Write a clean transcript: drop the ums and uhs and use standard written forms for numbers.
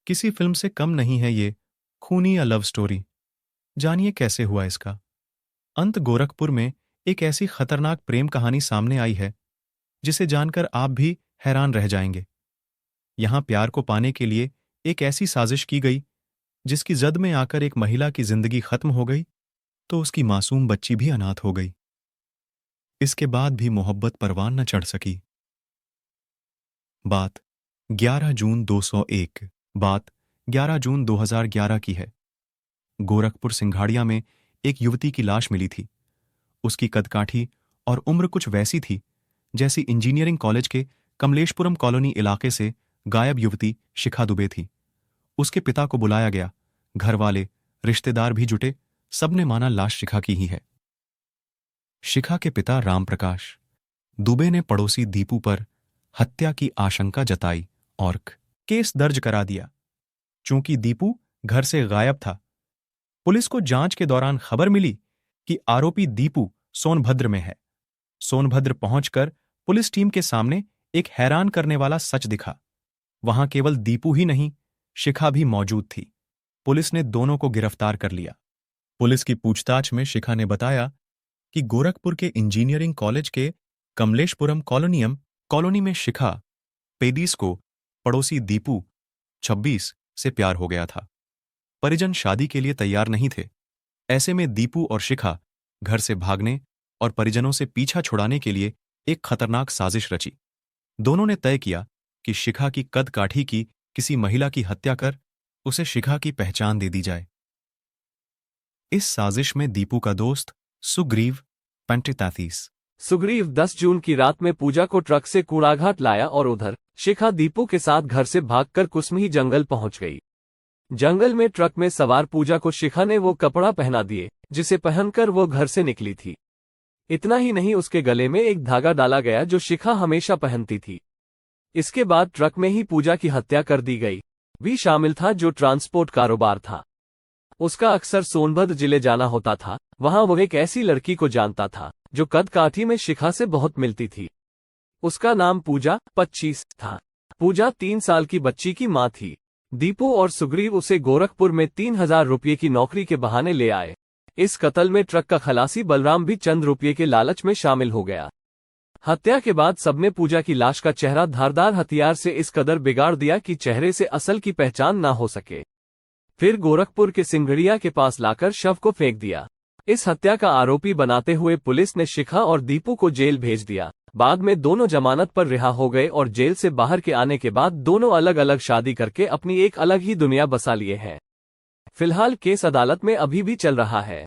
किसी फिल्म से कम नहीं है ये खूनी या लव स्टोरी। जानिए कैसे हुआ इसका अंत। गोरखपुर में एक ऐसी खतरनाक प्रेम कहानी सामने आई है जिसे जानकर आप भी हैरान रह जाएंगे। यहां प्यार को पाने के लिए एक ऐसी साजिश की गई जिसकी जद में आकर एक महिला की जिंदगी खत्म हो गई तो उसकी मासूम बच्ची भी अनाथ हो गई। इसके बाद भी मोहब्बत परवान न चढ़ सकी। बात 11 जून 201 बात 11 जून 2011 की है। गोरखपुर सिंघाड़िया में एक युवती की लाश मिली थी। उसकी कदकाठी और उम्र कुछ वैसी थी जैसी इंजीनियरिंग कॉलेज के कमलेशपुरम कॉलोनी इलाके से गायब युवती शिखा दुबे थी। उसके पिता को बुलाया गया। घर वाले, रिश्तेदार भी जुटे। सबने माना लाश शिखा की ही है। शिखा के पिता रामप्रकाश दुबे ने पड़ोसी दीपू पर हत्या की आशंका जताई और केस दर्ज करा दिया। चूंकि दीपू घर से गायब था, पुलिस को जांच के दौरान खबर मिली कि आरोपी दीपू सोनभद्र में है। सोनभद्र पहुंचकर पुलिस टीम के सामने एक हैरान करने वाला सच दिखा। वहां केवल दीपू ही नहीं, शिखा भी मौजूद थी। पुलिस ने दोनों को गिरफ्तार कर लिया। पुलिस की पूछताछ में शिखा ने बताया कि गोरखपुर के इंजीनियरिंग कॉलेज के कमलेशपुरम कॉलोनी में शिखा पेदीस को पड़ोसी दीपू 26 से प्यार हो गया था। परिजन शादी के लिए तैयार नहीं थे। ऐसे में दीपू और शिखा घर से भागने और परिजनों से पीछा छुड़ाने के लिए एक खतरनाक साजिश रची। दोनों ने तय किया कि शिखा की कद काठी की किसी महिला की हत्या कर उसे शिखा की पहचान दे दी जाए। इस साजिश में दीपू का दोस्त सुग्रीव 35 सुग्रीव 10 जून की रात में पूजा को ट्रक से कूड़ाघाट लाया और उधर शिखा दीपू के साथ घर से भागकर कुसमी जंगल पहुंच गई। जंगल में ट्रक में सवार पूजा को शिखा ने वो कपड़ा पहना दिए जिसे पहनकर वो घर से निकली थी। इतना ही नहीं, उसके गले में एक धागा डाला गया जो शिखा हमेशा पहनती थी। इसके बाद ट्रक में ही पूजा की हत्या कर दी गई। भी शामिल था जो ट्रांसपोर्ट कारोबार था। उसका अक्सर सोनभद्र जिले जाना होता था। वहां वो एक ऐसी लड़की को जानता था जो कद काठी में शिखा से बहुत मिलती थी। उसका नाम पूजा 25 था। पूजा 3 साल की बच्ची की मां थी। दीपू और सुग्रीव उसे गोरखपुर में 3000 रुपये की नौकरी के बहाने ले आए। इस कत्ल में ट्रक का खलासी बलराम भी चंद रुपये के लालच में शामिल हो गया। हत्या के बाद सबने पूजा की लाश का चेहरा धारदार हथियार से इस कदर बिगाड़ दिया कि चेहरे से असल की पहचान ना हो सके। फिर गोरखपुर के सिंघड़िया के पास लाकर शव को फेंक दिया। इस हत्या का आरोपी बनाते हुए पुलिस ने शिखा और दीपू को जेल भेज दिया। बाद में दोनों जमानत पर रिहा हो गए और जेल से बाहर के आने के बाद दोनों अलग अलग शादी करके अपनी एक अलग ही दुनिया बसा लिए हैं। फिलहाल केस अदालत में अभी भी चल रहा है।